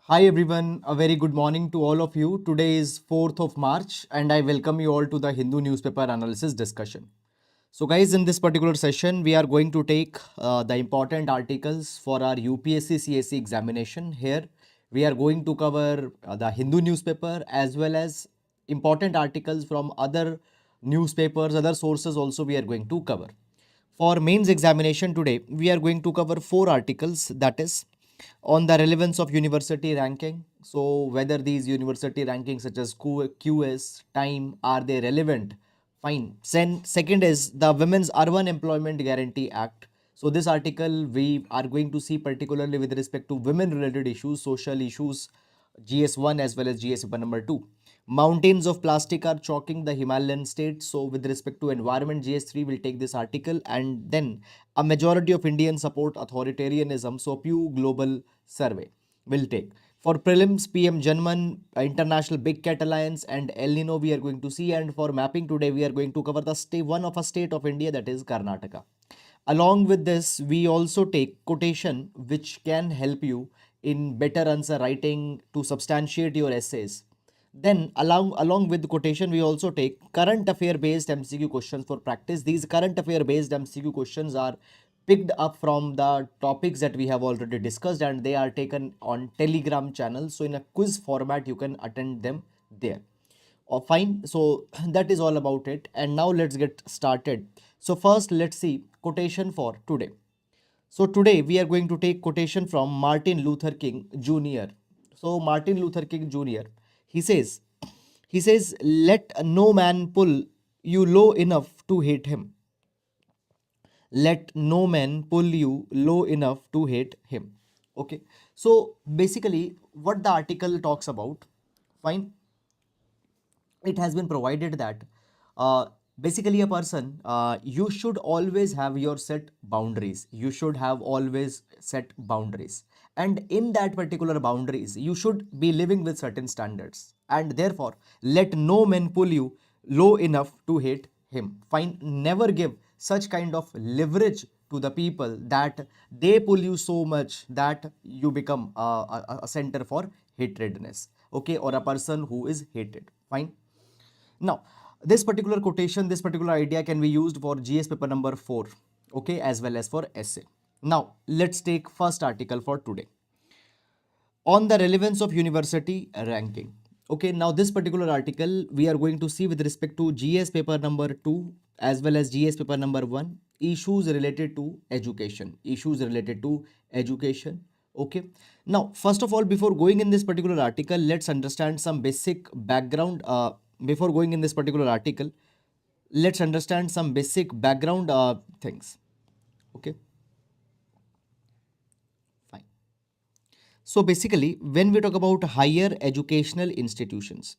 Hi everyone, a very good morning to all of you. Today is 4th of March and I welcome you all to the Hindu newspaper analysis discussion. So guys, in this particular session, we are going to take the important articles for our UPSC CSE examination. Here, we are going to cover the Hindu newspaper as well as important articles from other newspapers, other sources also we are going to cover. For mains examination today, we are going to cover 4 articles, that is on the relevance of university ranking. So whether these university rankings such as QS, time, are they relevant? Fine. Second is the Women's Urban Employment Guarantee Act. So this article we are going to see particularly with respect to women related issues, social issues, GS1 as well as GS paper number 2. Mountains of plastic are choking the Himalayan states. So with respect to environment, GS3 will take this article, and then a majority of Indians support authoritarianism. So Pew Global Survey will take. For prelims, PM JANMAN, International Big Cat Alliance and El-NINO we are going to see, and for mapping today we are going to cover the one of a state of India, that is Karnataka. Along with this, we also take quotation, which can help you in better answer writing to substantiate your essays. Then along with the quotation, we also take current affair based MCQ questions for practice. These current affair based MCQ questions are picked up from the topics that we have already discussed, and they are taken on Telegram channel. So in a quiz format, you can attend them there. Fine. So that is all about it. And now let's get started. So first, let's see quotation for today. So today we are going to take quotation from Martin Luther King Jr. So Martin Luther King Jr. He says, let no man pull you low enough to hate him. Let no man pull you low enough to hate him. Okay. So basically, what the article talks about, fine, it has been provided that basically a person, you should always have your set boundaries. You should have always set boundaries, and in that particular boundaries you should be living with certain standards, and therefore let no man pull you low enough to hate him. Fine. Never give such kind of leverage to the people that they pull you so much that you become a center for hatredness, okay, or a person who is hated. Fine. Now, this particular quotation, this particular idea can be used for GS paper number 4, okay, as well as for essay. Now, let's take first article for today on the relevance of university ranking. Okay, now this particular article we are going to see with respect to GS paper number 2 as well as GS paper number 1, issues related to education, Okay, now first of all, before going in this particular article, let's understand some basic background. Before going in this particular article, let's understand some basic background things. Okay, fine. So basically, when we talk about higher educational institutions,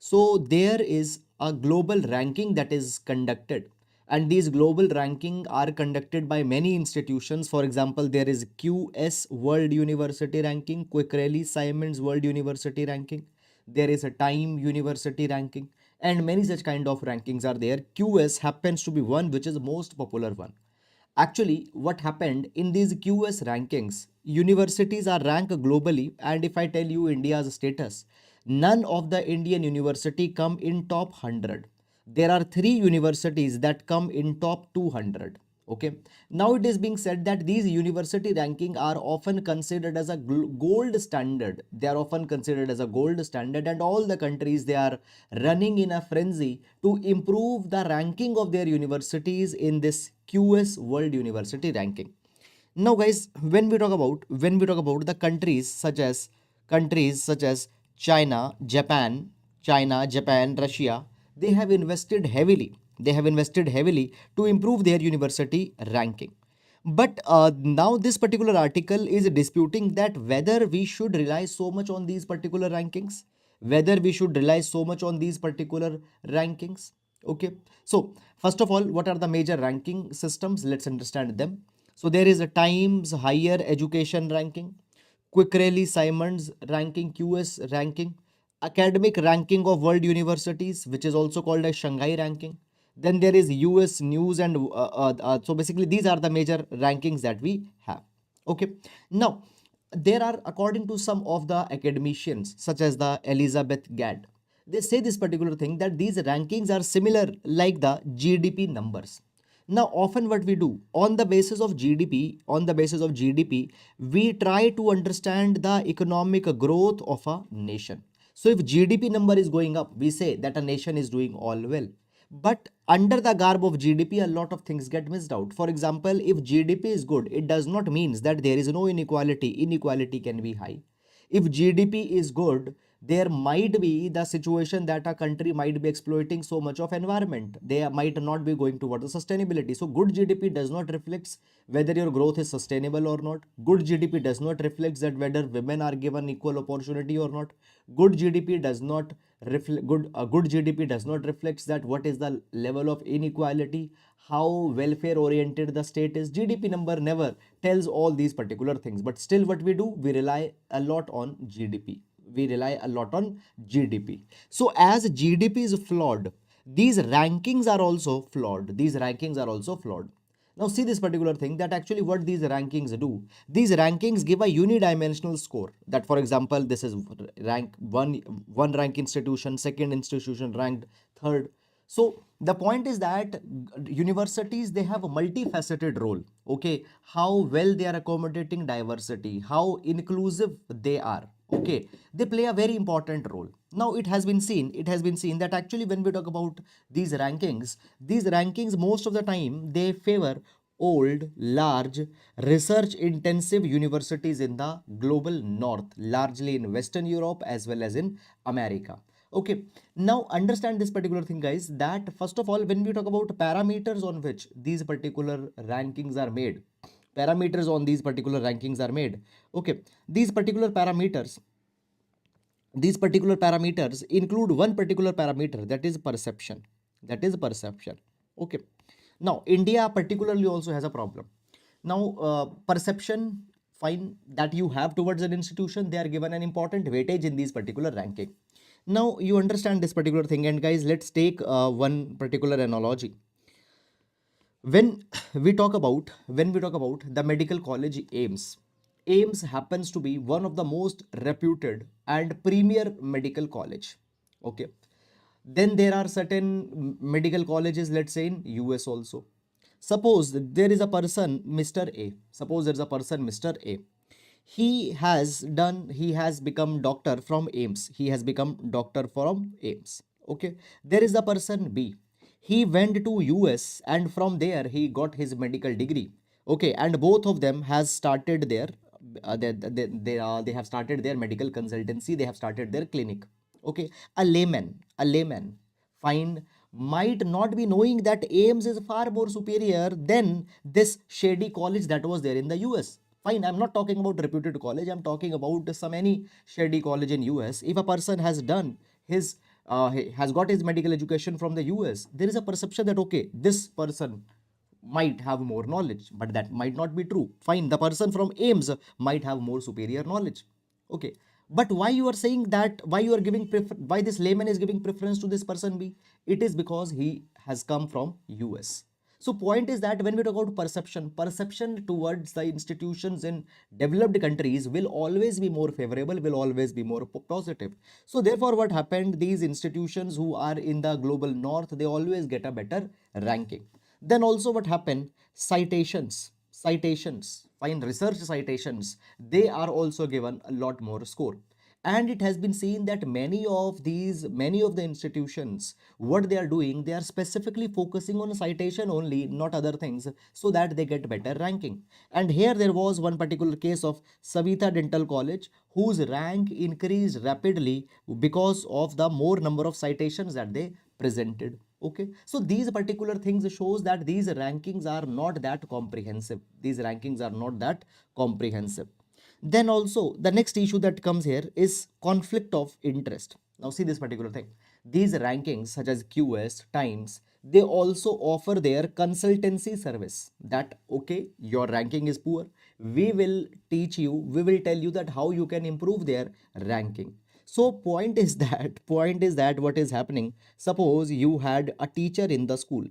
so there is a global ranking that is conducted, and these global ranking are conducted by many institutions. For example, there is QS World University Ranking, Quickrelly Simons World University Ranking, there is a Time University Ranking, and many such kind of rankings are there. QS happens to be one which is the most popular one. Actually, what happened in these QS rankings, universities are ranked globally, and if I tell you India's status, none of the Indian university come in top 100. There are 3 universities that come in top 200. Okay. Now it is being said that these university ranking are often considered as a gold standard. They are often considered as a gold standard, and all the countries, they are running in a frenzy to improve the ranking of their universities in this QS World University Ranking. Now, guys, when we talk about the countries such as China, Japan, Russia, they have invested heavily. To improve their university ranking. But now this particular article is disputing that whether we should rely so much on these particular rankings, Okay. So first of all, what are the major ranking systems? Let's understand them. So there is a Times Higher Education Ranking, Quickrelly Simons Ranking, QS Ranking, Academic Ranking of World Universities, which is also called as Shanghai Ranking. Then there is US News and so basically these are the major rankings that we have. Okay. Now, there are, according to some of the academicians, such as the Elizabeth Gadd, they say this particular thing that these rankings are similar like the GDP numbers. Now, often what we do on the basis of GDP, we try to understand the economic growth of a nation. So, if GDP number is going up, we say that a nation is doing all well. But under the garb of GDP, a lot of things get missed out. For example, if GDP is good, it does not mean that there is no inequality. Inequality can be high. If GDP is good, there might be the situation that a country might be exploiting so much of environment. They might not be going towards the sustainability. So good GDP does not reflect whether your growth is sustainable or not. Good GDP does not reflect that whether women are given equal opportunity or not. Good GDP does not reflect good GDP does not reflect that what is the level of inequality, how welfare oriented the state is. GDP number never tells all these particular things, but still what we do, we rely a lot on GDP. We rely a lot on GDP. So as GDP is flawed, these rankings are also flawed. These rankings are also flawed. Now see this particular thing, that actually what these rankings do. These rankings give a unidimensional score, that for example, this is rank one rank institution, second institution ranked third. So the point is that universities, they have a multifaceted role. Okay, how well they are accommodating diversity, how inclusive they are. Okay, they play a very important role. Now it has been seen that actually when we talk about these rankings most of the time they favor old, large, research intensive universities in the global north, largely in Western Europe as well as in America. Okay, now understand this particular thing, guys, that first of all, when we talk about parameters on which these particular rankings are made, okay, these particular parameters include one particular parameter, that is perception. Okay. Now India particularly also has a problem. Now perception, fine, that you have towards an institution, they are given an important weightage in these particular ranking. Now you understand this particular thing, and guys, let's take one particular analogy. When we talk about the medical college AIMS happens to be one of the most reputed and premier medical college. Okay, then there are certain medical colleges, let's say in US also. Suppose there is a person, Mr. A. Suppose there is a person, Mr. A. He has become doctor from AIMS. Okay. There is the person B. He went to US and from there he got his medical degree. Okay, and both of them has started their they have started their medical consultancy, they have started their clinic. Okay, a layman, fine, might not be knowing that AIMS is far more superior than this shady college that was there in the US. Fine, I'm not talking about reputed college, I'm talking about some any shady college in US. If a person has done his he has got his medical education from the US, there is a perception that okay, this person might have more knowledge, but that might not be true. Fine, the person from AIMS might have more superior knowledge. Okay, but why you are saying that, why you are giving why this layman is giving preference to this person B? It is because he has come from US. So point is that when we talk about perception towards the institutions in developed countries will always be more favorable, will always be more positive. So therefore what happened, these institutions who are in the global north, they always get a better ranking. Then also what happened, citations, fine, research citations, they are also given a lot more score. And it has been seen that many of the institutions, what they are doing, they are specifically focusing on citation only, not other things, so that they get better ranking. And here there was one particular case of Savita Dental College, whose rank increased rapidly because of the more number of citations that they presented. Okay, so these particular things shows that these rankings are not that comprehensive. Then also the next issue that comes here is conflict of interest. Now see this particular thing, these rankings such as QS, Times, they also offer their consultancy service, that okay, your ranking is poor, we will tell you that how you can improve their ranking. So point is that what is happening, suppose you had a teacher in the school,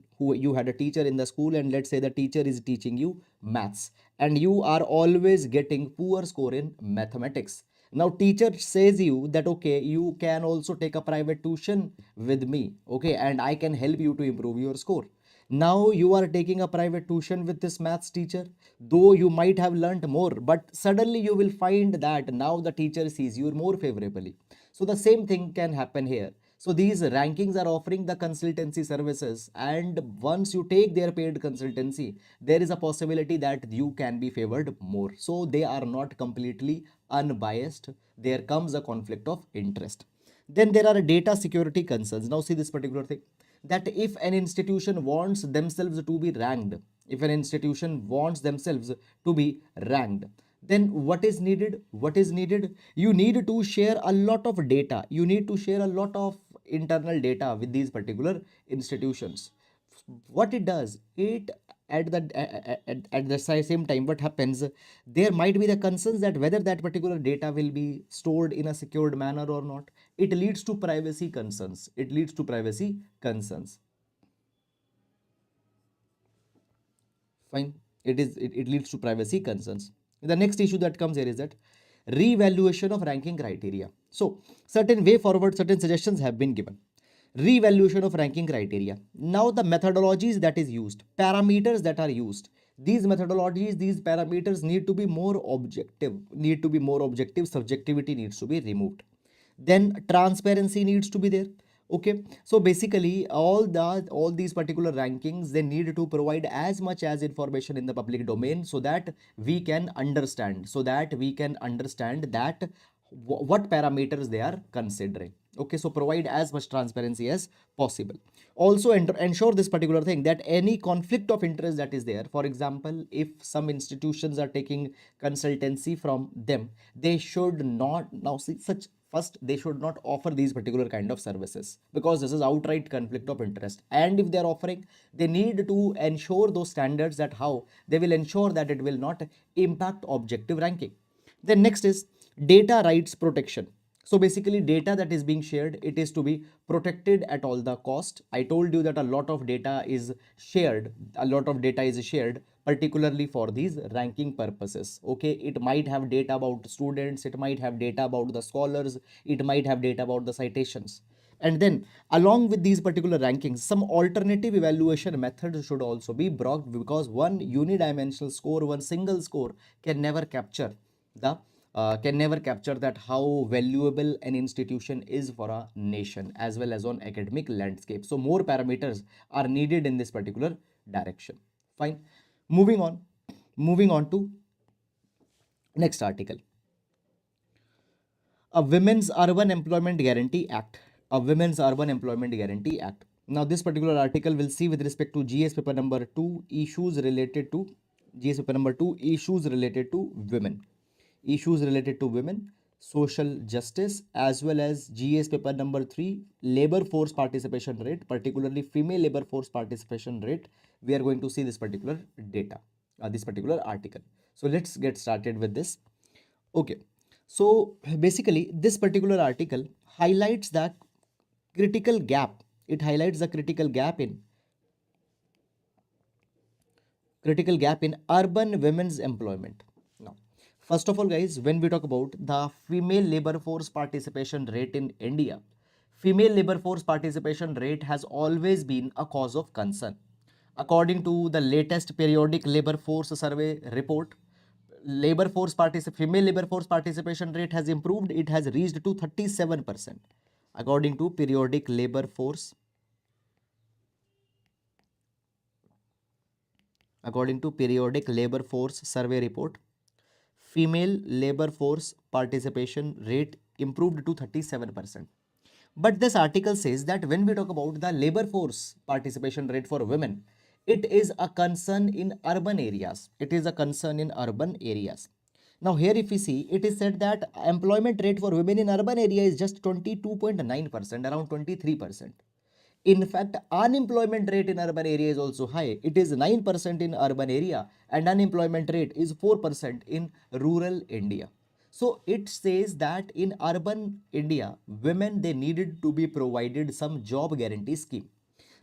and let's say the teacher is teaching you maths, and you are always getting poor score in mathematics. Now teacher says you that okay, you can also take a private tuition with me, okay, and I can help you to improve your score. Now you are taking a private tuition with this maths teacher, though you might have learnt more, but suddenly you will find that now the teacher sees you more favorably. So the same thing can happen here. So these rankings are offering the consultancy services, and once you take their paid consultancy, there is a possibility that you can be favored more. So they are not completely unbiased. There comes a conflict of interest. Then there are data security concerns. Now see this particular thing, that if an institution wants themselves to be ranked, if an institution wants themselves to be ranked, then what is needed? What is needed? You need to share a lot of data. You need to share a lot of internal data with these particular institutions. What it does, it at the same time, what happens, there might be the concerns that whether that particular data will be stored in a secured manner or not. It leads to privacy concerns. It leads to privacy concerns. Fine. It leads to privacy concerns. The next issue that comes here is that revaluation of ranking criteria. So certain way forward, certain suggestions have been given. Revaluation of ranking criteria. Now the methodologies that is used, parameters that are used, these methodologies, these parameters need to be more objective, subjectivity needs to be removed. Then transparency needs to be there. Okay, so basically all these particular rankings, they need to provide as much as information in the public domain, so that we can understand, that what parameters they are considering. Okay, so provide as much transparency as possible. Also ensure this particular thing, that any conflict of interest that is there, for example, if some institutions are taking consultancy from them, they should not, now see, such first they should not offer these particular kind of services, because this is outright conflict of interest. And if they are offering, they need to ensure those standards, that how they will ensure that it will not impact objective ranking. Then next is data rights protection. So basically data that is being shared, it is to be protected at all the cost. I told you that a lot of data is shared, particularly for these ranking purposes. Okay, it might have data about students, it might have data about the scholars, it might have data about the citations. And then along with these particular rankings, some alternative evaluation methods should also be brought, because one unidimensional score, one single score can never capture the that how valuable an institution is for a nation as well as on academic landscape. So more parameters are needed in this particular direction. Fine. Moving on. Moving on to next article. A Women's Urban Employment Guarantee Act. A Women's Urban Employment Guarantee Act. Now, this particular article will see with respect to GS paper number 2 issues related to women. Issues related to women, social justice, as well as GS paper number 3 labor force participation rate, particularly female labor force participation rate. We are going to see this particular data, this particular article. So let's get started with this. Okay, so basically this particular article highlights the critical gap. It highlights the critical gap in urban women's employment. Now, first of all, guys, when we talk about the female labor force participation rate in India, female labor force participation rate has always been a cause of concern. According to the latest periodic labor force survey report, female labor force participation rate has improved. It has reached to 37%. According to periodic labor force survey report, female labor force participation rate improved to 37%. But this article says that when we talk about the labor force participation rate for women, it is a concern in urban areas. Now here if we see, it is said that employment rate for women in urban area is just 22.9%, around 23%. In fact, unemployment rate in urban area is also high. It is 9% in urban area, and unemployment rate is 4% in rural India. So it says that in urban India, women, they needed to be provided some job guarantee scheme.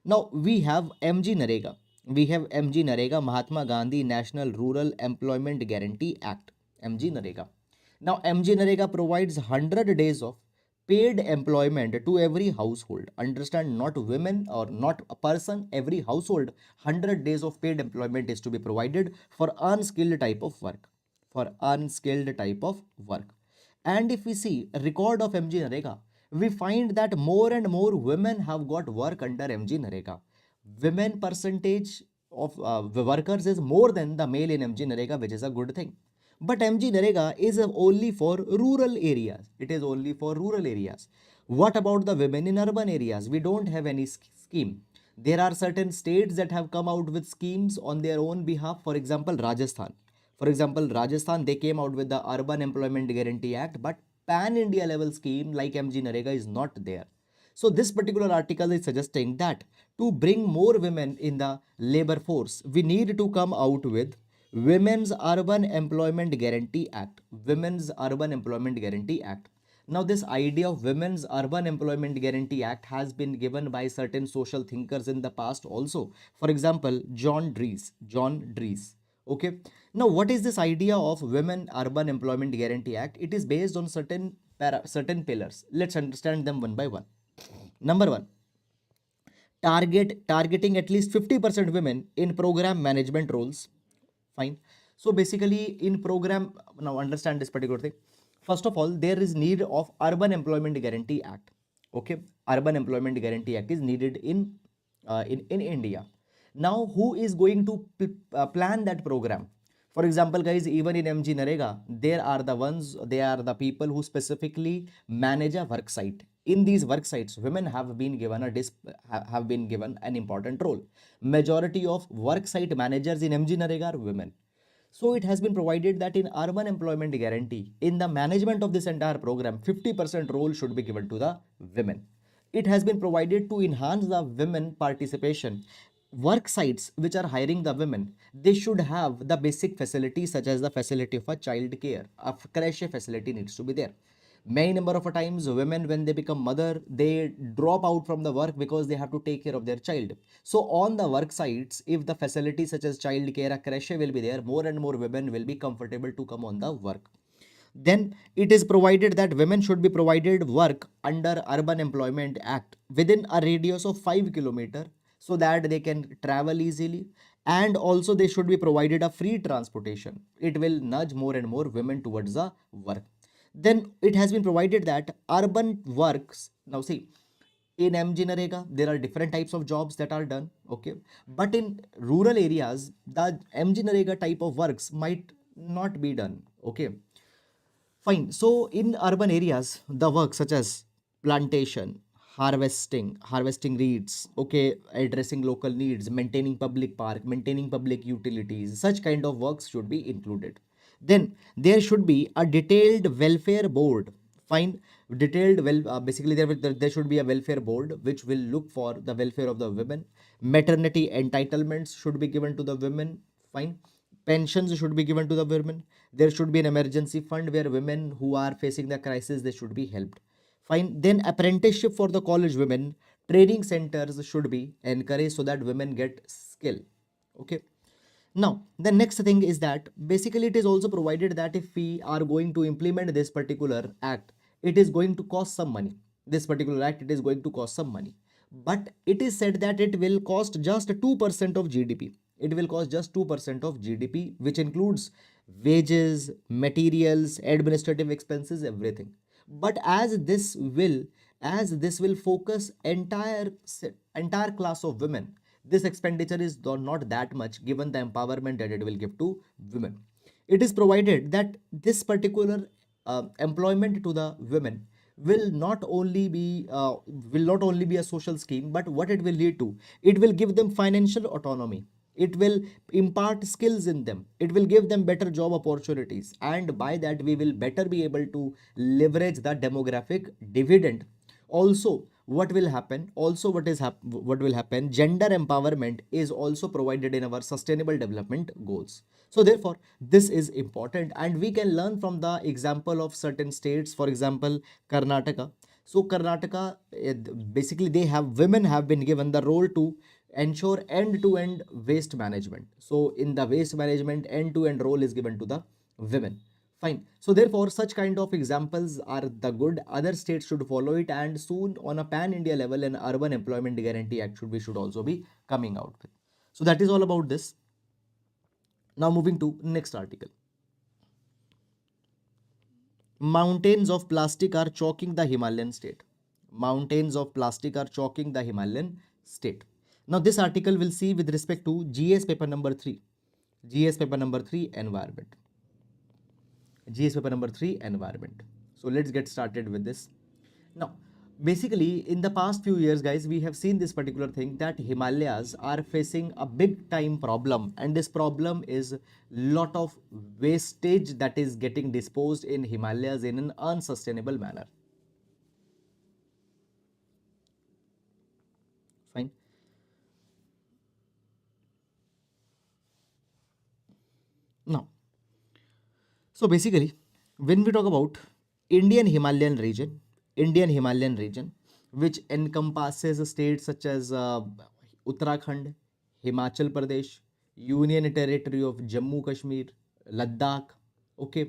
Now we have MG Narega. We have MG Narega, Mahatma Gandhi National Rural Employment Guarantee Act, MG Narega. Now, MG Narega provides 100 days of paid employment to every household. Understand, not women or not a person, every household, 100 days of paid employment is to be provided for unskilled type of work. For unskilled type of work. And if we see a record of MG Narega, we find that more and more women have got work under MG Narega. Women percentage of the workers is more than the male in MG Narega, which is a good thing. But MG Narega is only for rural areas. It is only for rural areas. What about the women in urban areas? We don't have any scheme. There are certain states that have come out with schemes on their own behalf. For example, Rajasthan. For example, Rajasthan, they came out with the Urban Employment Guarantee Act, but pan-India level scheme like MG Narega is not there. So this particular article is suggesting that to bring more women in the labor force, we need to come out with Women's Urban Employment Guarantee Act. Women's Urban Employment Guarantee Act. Now, this idea of Women's Urban Employment Guarantee Act has been given by certain social thinkers in the past also. For example, John Dries. John Dries. Okay. Now, what is this idea of Women Urban Employment Guarantee Act? It is based on certain pillars. Let's understand them one by one. Number one, targeting at least 50% women in program management roles. Fine. So basically in program, now understand this particular thing. First of all, there is need of Urban Employment Guarantee Act. Okay, Urban Employment Guarantee Act is needed in India. Now, who is going to plan that program? For example, guys, even in MG Narega, they are the people who specifically manage a work site. In these work sites, women have been given an important role. Majority of work site managers in MG Narega are women. So it has been provided that in Urban Employment Guarantee, in the management of this entire program, 50% role should be given to the women. It has been provided to enhance the women participation. Work sites which are hiring the women, they should have the basic facilities such as the facility of a child care. A creche facility needs to be there. Many number of times women, when they become mother, they drop out from the work because they have to take care of their child. So on the work sites, if the facilities such as child care, a creche will be there, more and more women will be comfortable to come on the work. Then it is provided that women should be provided work under Urban Employment Act within a radius of 5 km so that they can travel easily, and also they should be provided a free transportation. It will nudge more and more women towards the work. Then it has been provided that urban works, now see, in MG Narega, there are different types of jobs that are done, okay, but in rural areas, the MG Narega type of works might not be done, okay. Fine. So in urban areas, the work such as plantation, harvesting reeds, okay, addressing local needs, maintaining public park, maintaining public utilities, such kind of works should be included. Then there should be a detailed welfare board. Fine. Basically there should be a welfare board which will look for the welfare of the women. Maternity entitlements should be given to the women. Fine. Pensions should be given to the women. There should be an emergency fund where women who are facing the crisis, they should be helped. Fine. Then apprenticeship for the college women. Training centers should be encouraged so that women get skill. Okay. Now, the next thing is that basically it is also provided that if we are going to implement this particular act, it is going to cost some money. This particular act, it is going to cost some money. But it is said that it will cost just 2% of GDP. It will cost just 2% of GDP, which includes wages, materials, administrative expenses, everything. But as this will focus entire class of women, this expenditure is not that much given the empowerment that it will give to women. It is provided that this particular employment to the women will not only be a social scheme, but what it will lead to, it will give them financial autonomy. It will impart skills in them. It will give them better job opportunities, and by that we will better be able to leverage the demographic dividend. Also, what will happen, gender empowerment is also provided in our sustainable development goals. So therefore this is important, and we can learn from the example of certain states. For example, Karnataka. So Karnataka, basically women have been given the role to ensure end-to-end waste management. So in the waste management, end-to-end role is given to the women. Fine. So therefore, such kind of examples are the good. Other states should follow it, and soon on a pan-India level, an urban employment guarantee act should also be coming out with. So that is all about this. Now moving to next article. Mountains of plastic are choking the Himalayan state. Mountains of plastic are choking the Himalayan state. Now this article will see with respect to GS paper number 3. GS paper number 3 environment. GS paper number 3 environment. So let's get started with this. Now, basically, in the past few years, guys, we have seen this particular thing that Himalayas are facing a big time problem, and this problem is lot of wastage that is getting disposed in Himalayas in an unsustainable manner. Fine. Now, so basically, when we talk about Indian Himalayan region, Indian Himalayan region, which encompasses states such as Uttarakhand, Himachal Pradesh, Union Territory of Jammu Kashmir, Ladakh, okay,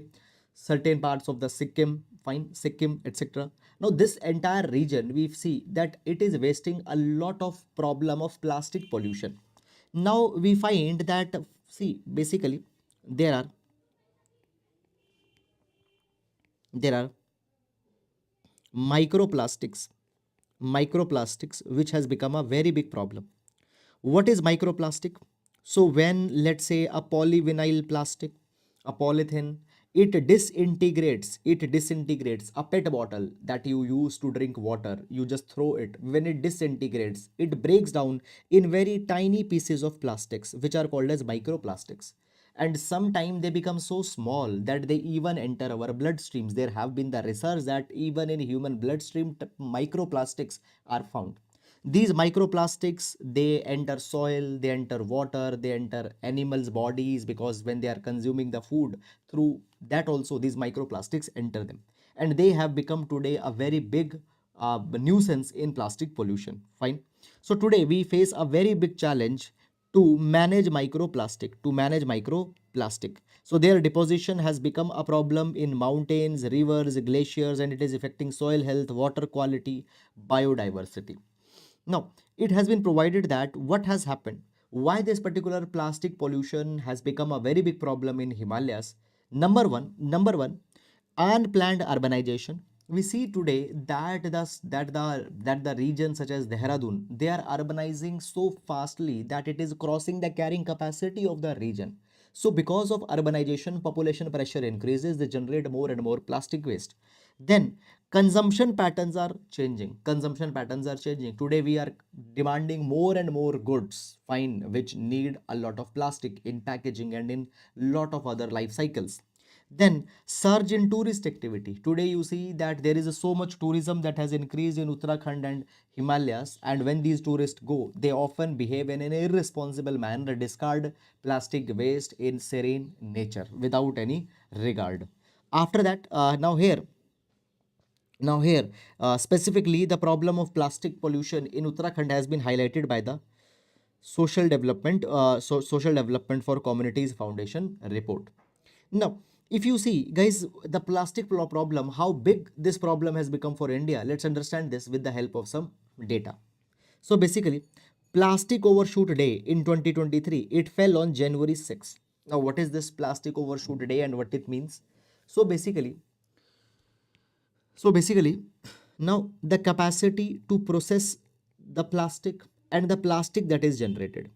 certain parts of the Sikkim, fine, Sikkim, etc. Now, this entire region, we see that it is wasting a lot of problem of plastic pollution. Now, we find that, see, basically, there are there are microplastics microplastics which has become a very big problem. What is microplastic? So when, let's say, a polyvinyl plastic, a polythene, it disintegrates a pet bottle that you use to drink water, you just throw it. When it disintegrates, it breaks down in very tiny pieces of plastics which are called as microplastics, and sometimes they become so small that they even enter our bloodstreams. There have been the research that even in human bloodstream microplastics are found. These microplastics, they enter soil, they enter water, they enter animals bodies, because when they are consuming the food, through that also these microplastics enter them, and they have become today a very big nuisance in plastic pollution. Fine. So today we face a very big challenge to manage microplastic. So their deposition has become a problem in mountains, rivers, glaciers, and it is affecting soil health, water quality, biodiversity. Now, it has been provided that what has happened, why this particular plastic pollution has become a very big problem in Himalayas. Number one, unplanned urbanization. We see today that the regions such as Dehradun, they are urbanizing so fastly that it is crossing the carrying capacity of the region. So because of urbanization, population pressure increases, they generate more and more plastic waste. Then consumption patterns are changing. Today we are demanding more and more goods, fine, which need a lot of plastic in packaging and in lot of other life cycles. Then surge in tourist activity. Today you see that there is so much tourism that has increased in Uttarakhand and Himalayas, and when these tourists go, they often behave in an irresponsible manner, discard plastic waste in serene nature without any regard. After that, now here, specifically the problem of plastic pollution in Uttarakhand has been highlighted by the Social Development for Communities Foundation report. Now, if you see, guys, the plastic problem, how big this problem has become for India, let's understand this with the help of some data. So basically, plastic overshoot day in 2023, it fell on January 6th. Now, what is this plastic overshoot day and what it means? So basically, so basically, now the capacity to process the plastic and the plastic that is generated.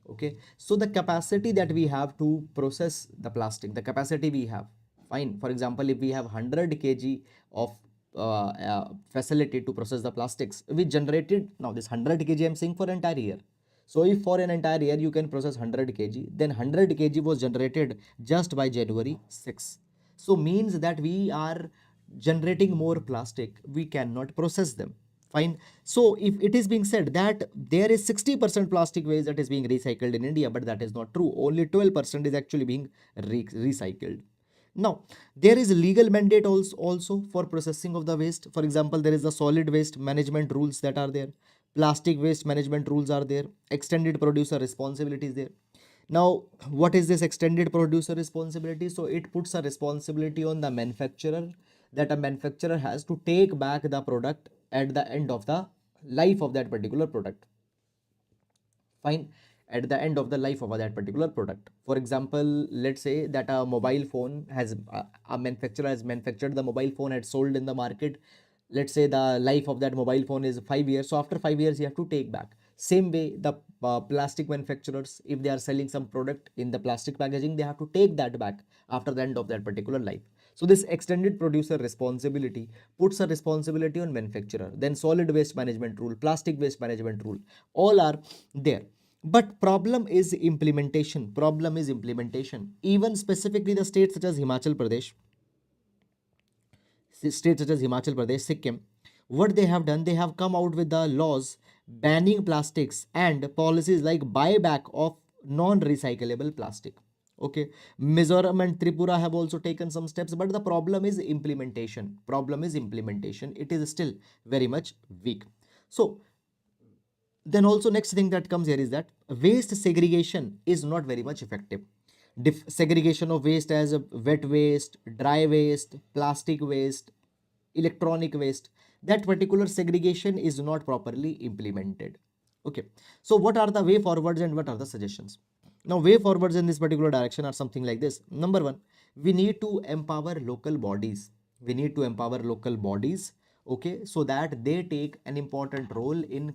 Okay. So the capacity that we have to process the plastic, the capacity we have, fine. For example, if we have 100 kg of facility to process the plastics, we generated, now this 100 kg I'm saying for entire year. So if for an entire year you can process 100 kg, then 100 kg was generated just by January 6. So means that we are generating more plastic, we cannot process them. Fine. So if it is being said that there is 60% plastic waste that is being recycled in India, but that is not true. Only 12% is actually being recycled. Now, there is legal mandate also for processing of the waste. For example, there is the solid waste management rules that are there. plastic waste management rules are there, extended producer responsibility is there. Now, what is this extended producer responsibility? So it puts a responsibility on the manufacturer, that a manufacturer has to take back the product at the end of the life of that particular product. Fine. At the end of the life of that particular product, for example, let's say that a mobile phone has a manufacturer has manufactured the mobile phone, had sold in the market. Let's say the life of that mobile phone is 5 years, so after 5 years you have to take back. Same way, the plastic manufacturers, if they are selling some product in the plastic packaging, they have to take that back after the end of that particular life. So this extended producer responsibility puts a responsibility on manufacturer. Then solid waste management rule, plastic waste management rule, all are there. But problem is implementation. Even specifically the states such as Himachal Pradesh, Sikkim, what they have done, they have come out with the laws banning plastics and policies like buyback of non-recyclable plastic. Okay, Mizoram and Tripura have also taken some steps, but the problem is implementation. It is still very much weak. So then also next thing that comes here is that waste segregation is not very much effective. Segregation of waste as a wet waste, dry waste, plastic waste, electronic waste, that particular segregation is not properly implemented. Okay, so what are the way forwards and what are the suggestions? Now, way forwards in this particular direction are something like this. Number one, we need to empower local bodies. Okay, so that they take an important role in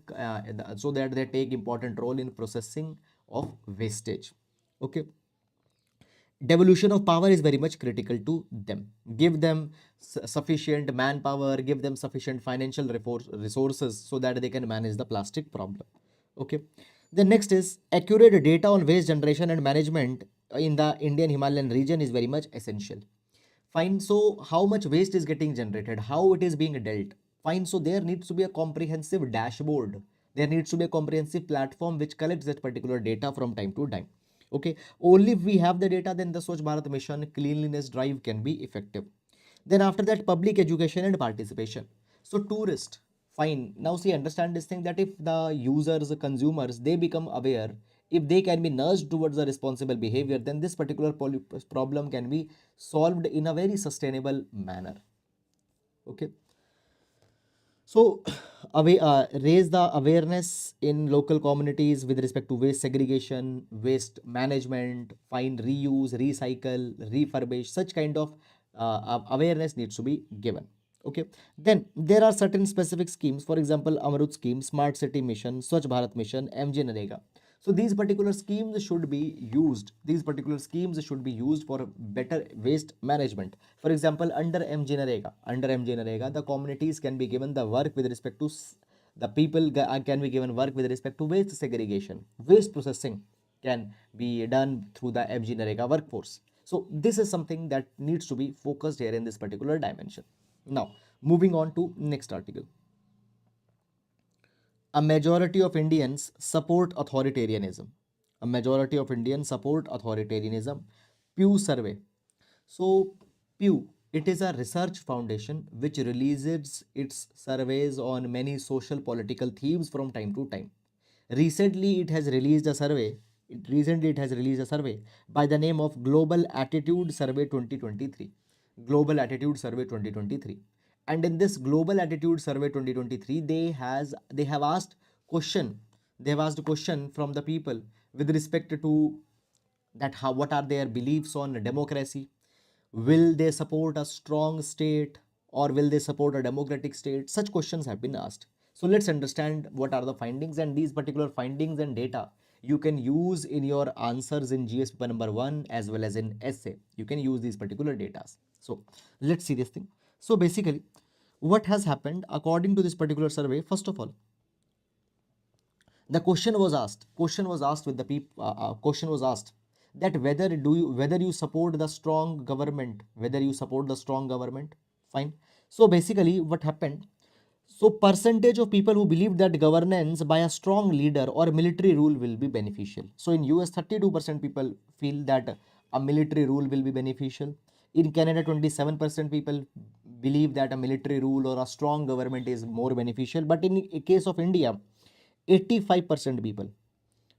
processing of wastage. Okay, devolution of power is very much critical to them. Give them sufficient manpower, give them sufficient financial resources so that they can manage the plastic problem. Okay, the next is accurate data on waste generation and management in the Indian Himalayan region is very much essential. Fine, so how much waste is getting generated, how it is being dealt. Fine, so there needs to be a comprehensive dashboard, there needs to be a comprehensive platform which collects that particular data from time to time. Okay, only if we have the data, then the Swachh Bharat mission cleanliness drive can be effective. Then after that, public education and participation. So tourist, fine, now see, understand this thing, that if the users, the consumers, they become aware, if they can be nudged towards the responsible behavior, then this particular problem can be solved in a very sustainable manner. Okay, so raise the awareness in local communities with respect to waste segregation, waste management, find, reuse, recycle, refurbish, such kind of awareness needs to be given. Okay, then there are certain specific schemes, for example, Amrut scheme, Smart City Mission, Swachh Bharat Mission, MJ Narega. So these particular schemes should be used. For better waste management. For example, under MJ Narega, the communities can be given the work with respect to the people can be given work with respect to waste segregation, waste processing can be done through the MJ Narega workforce. So this is something that needs to be focused here in this particular dimension. Now, moving on to next article. A majority of Indians support authoritarianism. A majority of Indians support authoritarianism. Pew survey. So, Pew, it is a research foundation which releases its surveys on many social political themes from time to time. Recently, it has released a survey. By the name of Global Attitude Survey 2023. Global Attitude Survey 2023. And in this Global Attitude Survey 2023, they have asked question. They have asked a question from the people with respect to that how what are their beliefs on democracy. Will they support a strong state or will they support a democratic state? Such questions have been asked. So let's understand what are the findings, and these particular findings and data you can use in your answers in GS paper number 1 as well as in essay. You can use these particular data. So let's see this thing. So basically, what has happened according to this particular survey? First of all, the question was asked with the people question was asked that whether you support the strong government, fine. So basically what happened, so percentage of people who believe that governance by a strong leader or military rule will be beneficial. So in US 32% people feel that a military rule will be beneficial. In Canada 27% people believe that a military rule or a strong government is more beneficial. But in case of India, 85% people.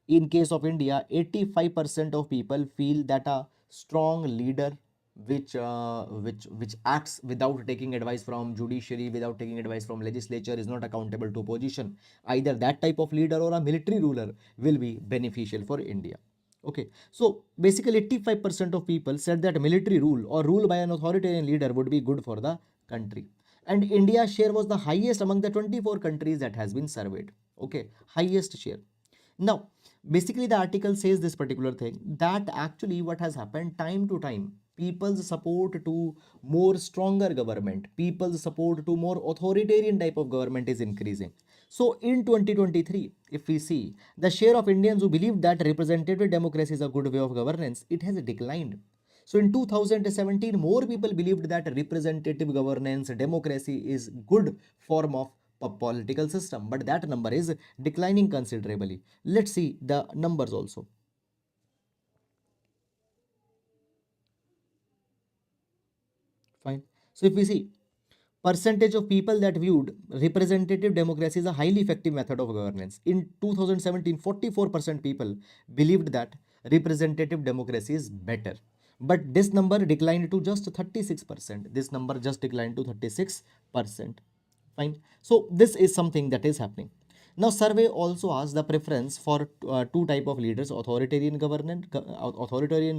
In case of India, 85% of people feel that a strong leader which acts without taking advice from judiciary, without taking advice from legislature, is not accountable to opposition. Either that type of leader or a military ruler will be beneficial for India. Okay, so basically 85% of people said that military rule or rule by an authoritarian leader would be good for the country. And India's share was the highest among the 24 countries that has been surveyed. Okay, highest share. Now, basically the article says this particular thing, that actually what has happened time to time, people's support to more stronger government, people's support to more authoritarian type of government is increasing. So in 2023, if we see the share of Indians who believe that representative democracy is a good way of governance, it has declined. So in 2017, more people believed that representative governance, democracy is good form of political system, but that number is declining considerably. Let's see the numbers also. Fine. So if we see percentage of people that viewed representative democracy is a highly effective method of governance. In 2017, 44% people believed that representative democracy is better. But this number declined to just 36%. This number just declined to 36%. Fine. So this is something that is happening. Now survey also asks the preference for two type of leaders, authoritarian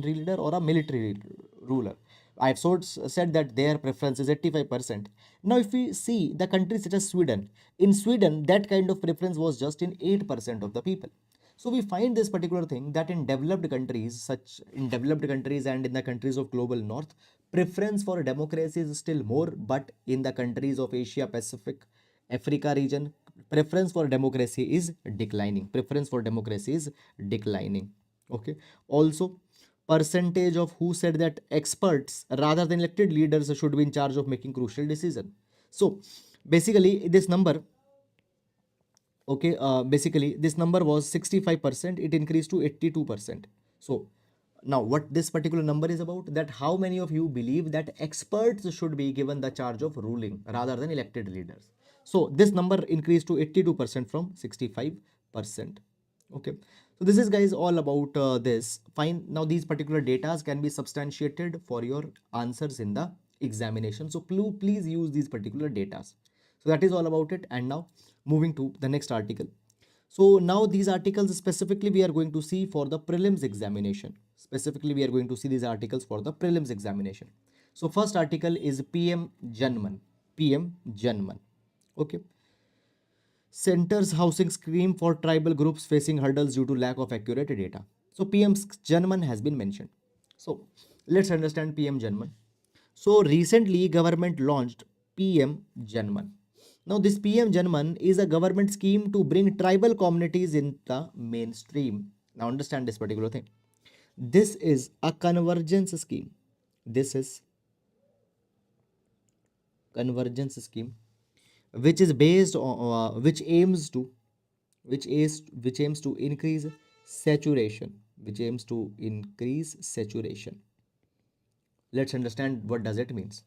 leader or a military ruler. I've said that their preference is 85%. Now if we see the countries such as Sweden, in Sweden that kind of preference was just in 8% of the people. So we find this particular thing that in developed countries, such in developed countries and in the countries of global north, preference for democracy is still more, but in the countries of Asia Pacific, Africa region, preference for democracy is declining. Preference for democracy is declining. Okay. Also, percentage of who said that experts rather than elected leaders should be in charge of making crucial decision. So basically this number, okay, basically this number was 65%, it increased to 82%. So now what this particular number is about, that how many of you believe that experts should be given the charge of ruling rather than elected leaders. So this number increased to 82% from 65%. Okay, so this is guys all about this. Fine. Now these particular data can be substantiated for your answers in the examination, so please use these particular data. So that is all about it. And now moving to the next article. So now these articles specifically we are going to see for the prelims examination. Specifically we are going to see these articles for the prelims examination. So first article is PM JANMAN. PM JANMAN. Okay. Centers housing scheme for tribal groups facing hurdles due to lack of accurate data. So PM JANMAN has been mentioned. So let's understand PM JANMAN. So recently government launched PM JANMAN. Now this PM JANMAN is a government scheme to bring tribal communities in the mainstream. Now understand this particular thing. This is a convergence scheme. This is convergence scheme which is based on which aims to increase saturation, let's understand what does it means.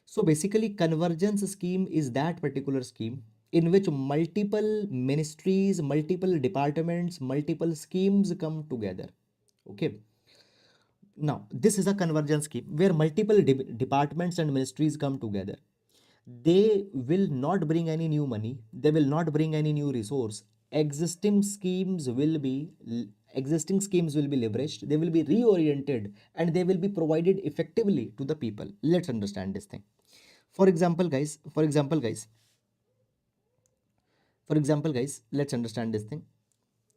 So basically convergence scheme is that particular scheme in which multiple ministries, multiple departments, multiple schemes come together. Okay, now this is a convergence scheme where multiple departments and ministries come together. They will not bring any new money, they will not bring any new resource. Existing schemes will be leveraged, they will be reoriented, and they will be provided effectively to the people. Let's understand this thing. For example guys, let's understand this thing.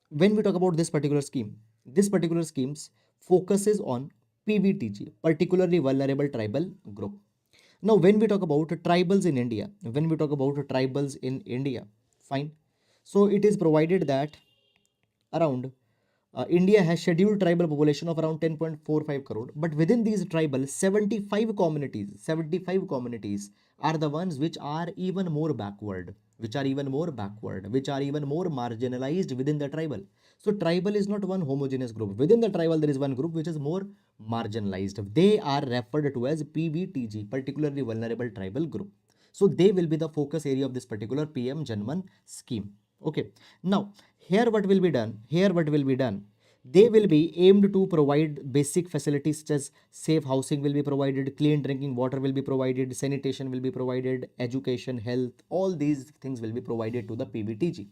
When we talk about this particular schemes focuses on PVTG, particularly vulnerable tribal group. Now when we talk about tribals in India, fine, so it is provided that around India has scheduled tribal population of around 10.45 crore, but within these tribal 75 communities are the ones which are even more backward, which are even more marginalized within the tribal. So tribal is not one homogeneous group. Within the tribal there is one group which is more marginalized. They are referred to as PVTG, particularly vulnerable tribal group. So they will be the focus area of this particular PM JANMAN scheme. Okay, now here what will be done, they will be aimed to provide basic facilities such as safe housing will be provided, clean drinking water will be provided, sanitation will be provided, education, health, all these things will be provided to the PBTG.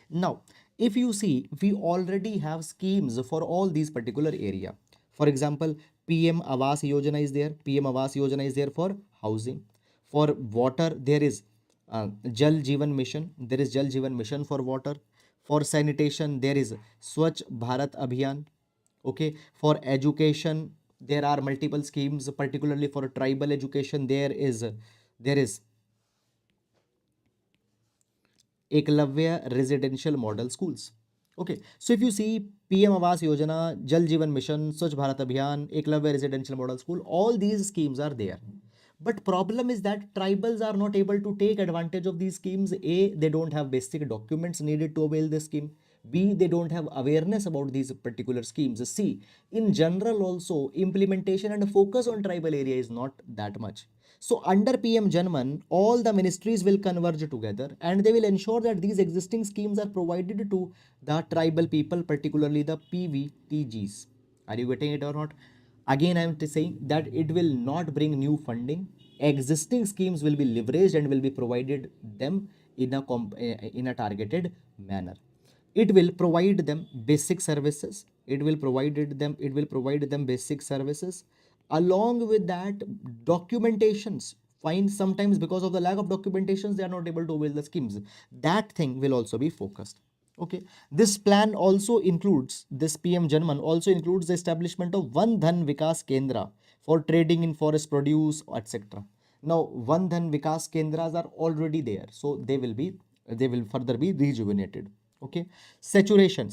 Now if you see, we already have schemes for all these particular area. For example, PM Awas Yojana is there. PM Awas Yojana is there for housing. For water, there is Jal Jeevan Mission. There is Jal Jeevan Mission for water. For sanitation, there is Swachh Bharat Abhiyan. Okay. For education, there are multiple schemes, particularly for tribal education. There is Eklavya residential model schools. Okay, so if you see PM Awas Yojana, Jal Jeevan Mission, Swachh Bharat Abhiyan, Eklavya residential model school, all these schemes are there. But problem is that tribals are not able to take advantage of these schemes. A, they don't have basic documents needed to avail the scheme. B, they don't have awareness about these particular schemes. C, in general also, implementation and focus on tribal area is not that much. So under PM Janman, all the ministries will converge together and they will ensure that these existing schemes are provided to the tribal people, particularly the PVTGs. Are you getting it or not? Again, I am saying that it will not bring new funding. Existing schemes will be leveraged and will be provided them in a targeted manner. It will provide them basic services. It will provide them basic services. Along with that, documentations. Fine, sometimes because of the lack of documentations, they are not able to avail the schemes. That thing will also be focused. Okay, this plan also includes, this PM Janman also includes the establishment of Van Dhan Vikas Kendra for trading in forest produce, etc. Now, Van Dhan Vikas Kendras are already there, so they will further be rejuvenated. Okay, saturation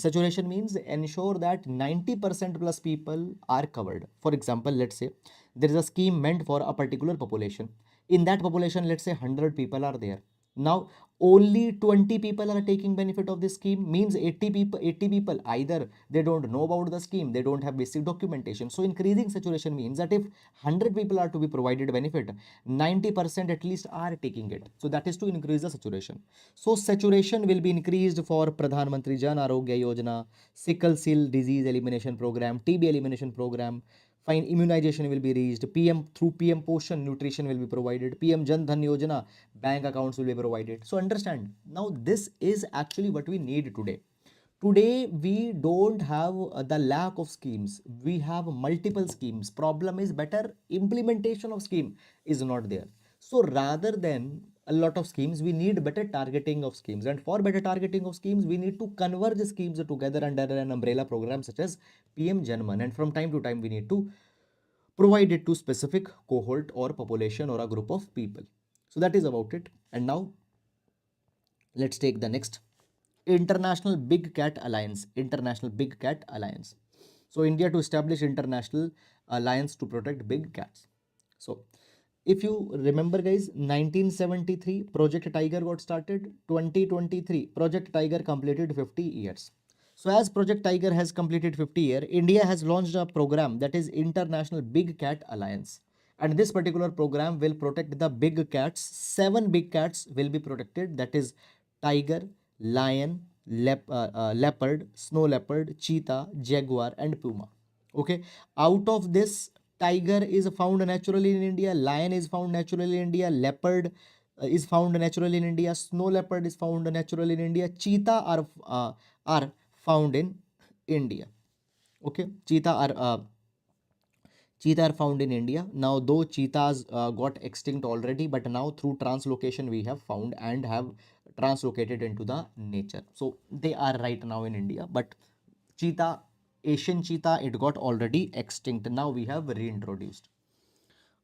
means ensure that 90% plus people are covered. For example, let's say there is a scheme meant for a particular population. In that population, let's say 100 people are there. Now only 20 people are taking benefit of this scheme, means 80 people either they don't know about the scheme, they don't have basic documentation. So increasing saturation means that if 100 people are to be provided benefit, 90% at least are taking it. So that is to increase the saturation. So saturation will be increased for Pradhan Mantri Jan Arogya Yojana, sickle cell disease elimination program, TB elimination program. Fine, immunization will be reached. PM through PM Poshan, nutrition will be provided. PM Jan Dhan Yojana, bank accounts will be provided. So understand, now this is actually what we need today. Today we don't have the lack of schemes. We have multiple schemes. Problem is better implementation of scheme is not there. So rather than a lot of schemes, we need better targeting of schemes. And for better targeting of schemes, we need to converge schemes together under an umbrella program such as PM Janman. And from time to time, we need to provide it to specific cohort or population or a group of people. So that is about it. And now let's take the next. International Big Cat Alliance. International Big Cat Alliance. So India to establish international alliance to protect big cats. So if you remember guys, 1973 Project Tiger got started. 2023 Project Tiger completed 50 years. So as Project Tiger has completed 50 years, India has launched a program that is International Big Cat Alliance. And this particular program will protect the big cats. 7 big cats will be protected. That is tiger, lion, leopard, snow leopard, cheetah, jaguar, and puma. Okay, out of this, tiger is found naturally in India, lion is found naturally in India, leopard is found naturally in India, snow leopard is found naturally in India, cheetah are found in India. Okay, cheetah are found in India. Now, though cheetahs got extinct already, but now through translocation we have found and have translocated into the nature. So they are right now in India, but cheetah, Asian cheetah, it got already extinct. Now we have reintroduced.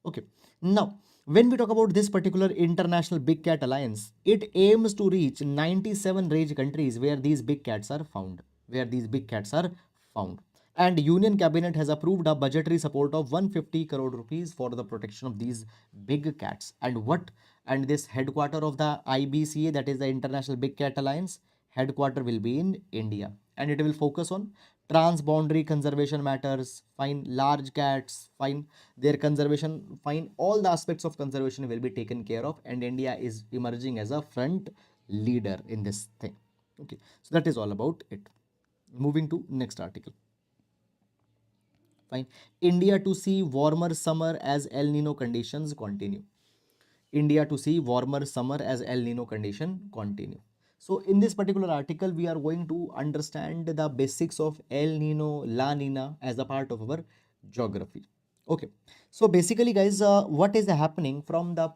Okay. Now, when we talk about this particular International Big Cat Alliance, it aims to reach 97 rage countries where these big cats are found. Where these big cats are found. And Union Cabinet has approved a budgetary support of 150 crore rupees for the protection of these big cats. And what? And this headquarter of the IBCA, that is the International Big Cat Alliance, headquarter will be in India. And it will focus on transboundary conservation matters, fine large cats, fine their conservation, fine all the aspects of conservation will be taken care of, and India is emerging as a front leader in this thing. Okay, so that is all about it. Moving to next article. Fine. India to see warmer summer as El Nino conditions continue. India to see warmer summer as El Nino condition continue. So in this particular article, we are going to understand the basics of El Nino, La Nina as a part of our geography. Okay. So basically, guys, what is happening from the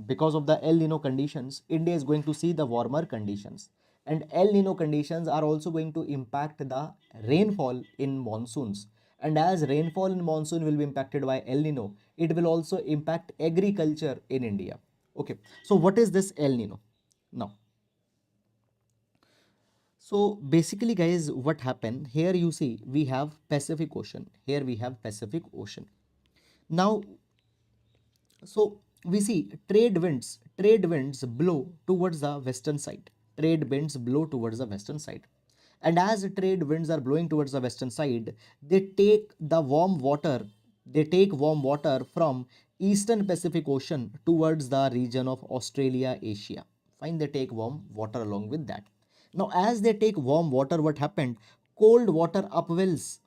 because of the El Nino conditions, India is going to see the warmer conditions, and El Nino conditions are also going to impact the rainfall in monsoons. And as rainfall in monsoon will be impacted by El Nino, it will also impact agriculture in India. Okay, so what is this El Nino? Now, so basically, guys, what happened here? You see, we have Pacific Ocean. Here we have Pacific Ocean. Now, so we see trade winds blow towards the western side. Trade winds blow towards the western side. And as trade winds are blowing towards the western side, they take warm water from eastern Pacific Ocean towards the region of Australia, Asia. Fine, they take warm water along with that. Now, as they take warm water, what happened? Cold water upwells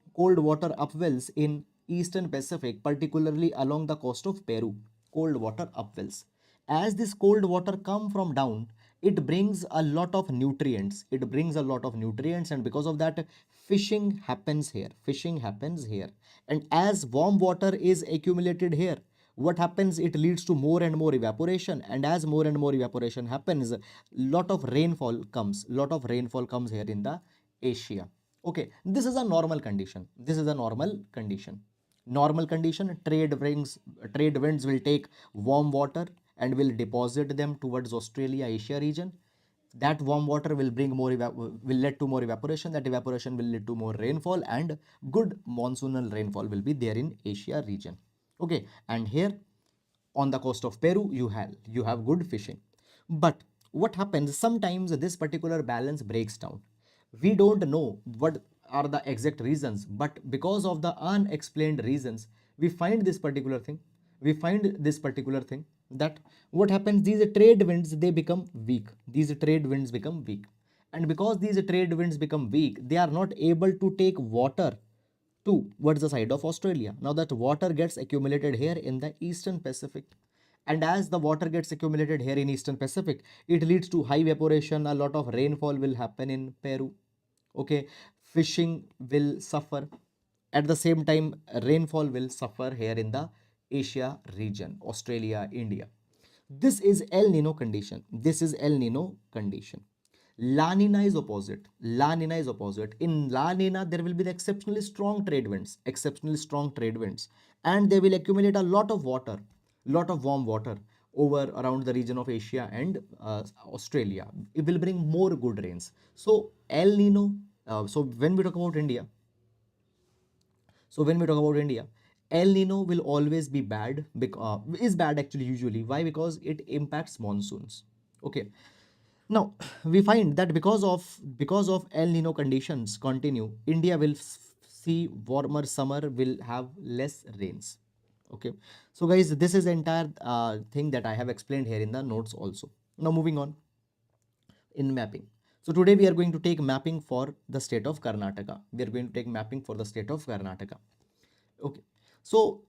in eastern Pacific, particularly along the coast of Peru. Cold water upwells. As this cold water come from down, it brings a lot of nutrients. It brings a lot of nutrients, and because of that, fishing happens here. Fishing happens here. And as warm water is accumulated here, what happens? It leads to more and more evaporation, and as more and more evaporation happens, lot of rainfall comes here in the Asia. Okay, this is a normal condition. This is a normal condition. Normal condition, trade winds will take warm water and will deposit them towards Australia, Asia region. That warm water will bring will lead to more evaporation. That evaporation will lead to more rainfall, and good monsoonal rainfall will be there in Asia region. Okay, and here on the coast of Peru, you have good fishing. But what happens? Sometimes this particular balance breaks down. We don't know what are the exact reasons, but because of the unexplained reasons, we find this particular thing. We find this particular thing that what happens? These trade winds, they become weak. These trade winds become weak, and because these trade winds become weak, they are not able to take water towards the side of Australia. Now that water gets accumulated here in the Eastern Pacific. And as the water gets accumulated here in Eastern Pacific, it leads to high evaporation. A lot of rainfall will happen in Peru. Okay, fishing will suffer. At the same time, rainfall will suffer here in the Asia region, Australia, India. This is El Nino condition. This is El Nino condition. La Nina is opposite. La Nina is opposite. In La Nina, there will be the exceptionally strong trade winds, and they will accumulate a lot of warm water over around the region of Asia and Australia. It will bring more good rains. So El Nino. So when we talk about India, El Nino will always be bad. Is bad actually usually. Why? Because it impacts monsoons. Okay. Now we find that because of El Nino conditions continue, India will see warmer summer, will have less rains. Okay. So guys, this is the entire thing that I have explained here in the notes also. Now moving on in mapping. So today we are going to take mapping for the state of Karnataka. We are going to take mapping for the state of Karnataka. Okay. So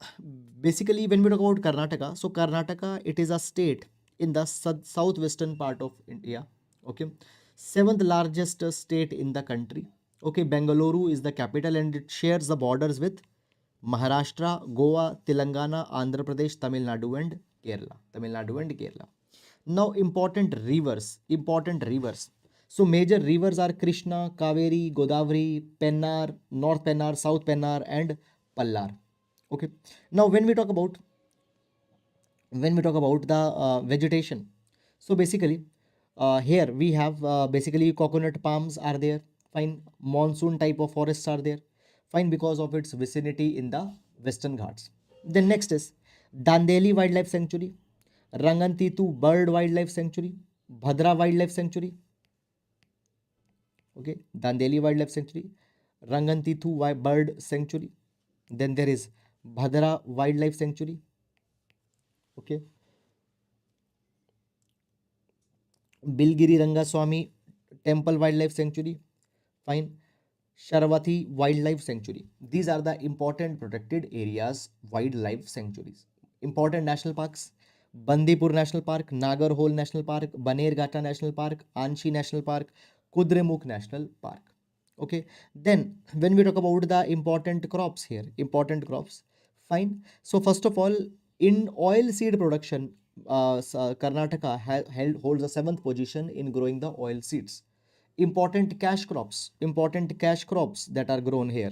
basically when we talk about Karnataka, so Karnataka, it is a state in the southwestern part of India. Okay. Seventh largest state in the country. Okay. Bengaluru is the capital and it shares the borders with Maharashtra, Goa, Telangana, Andhra Pradesh, Tamil Nadu and Kerala. Tamil Nadu and Kerala. Now important rivers. So major rivers are Krishna, Kaveri, Godavari, Pennar, North Pennar, South Pennar and Pallar. Okay. Now when we talk about the vegetation, so basically here we have basically coconut palms are there. Fine, monsoon type of forests are there. Fine, because of its vicinity in the Western Ghats. Then next is Dandeli Wildlife Sanctuary, Rangantitu Bird Wildlife Sanctuary, Bhadra Wildlife Sanctuary. Okay, Dandeli Wildlife Sanctuary, Rangantitu Bird Sanctuary. Then there is Bhadra Wildlife Sanctuary. Okay, Bilgiri Rangaswamy Temple Wildlife Sanctuary, fine. Sharavati Wildlife Sanctuary. These are the important protected areas, wildlife sanctuaries. Important national parks: Bandipur National Park, Nagarhole National Park, Banerghatta National Park, Anshi National Park, Kudremukh National Park. Okay, then when we talk about the important crops here, important crops, fine. So first of all, in oil seed production, Karnataka holds the seventh position in growing the oil seeds. Important cash crops that are grown here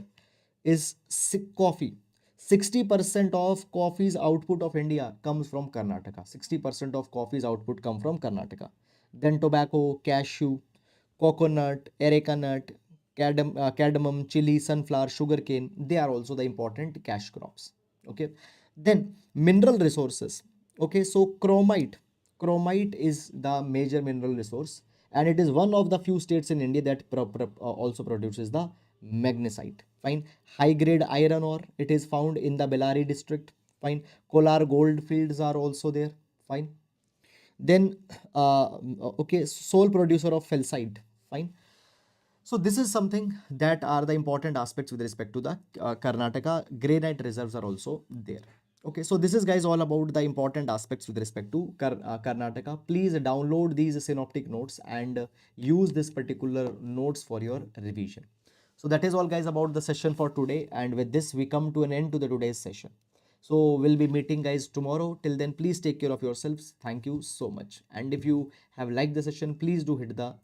is coffee. 60% of coffee's output of India comes from Karnataka. 60% of coffee's output come from Karnataka. Then tobacco, cashew, coconut, areca nut, cardamom, chili, sunflower, sugarcane, they are also the important cash crops. Okay. Then mineral resources. Okay, so chromite is the major mineral resource, and it is one of the few states in India that also produces the magnesite. Fine. High grade iron ore, it is found in the Bellary district. Fine. Kolar gold fields are also there. Fine. Then okay, sole producer of felsite. Fine. So this is something that are the important aspects with respect to the Karnataka. Granite reserves are also there. Okay, so this is guys all about the important aspects with respect to Karnataka. Please download these synoptic notes and use this particular notes for your revision. So that is all guys about the session for today, and with this we come to an end to the today's session. So we'll be meeting guys tomorrow. Till then, please take care of yourselves. Thank you so much. And if you have liked the session, please do hit the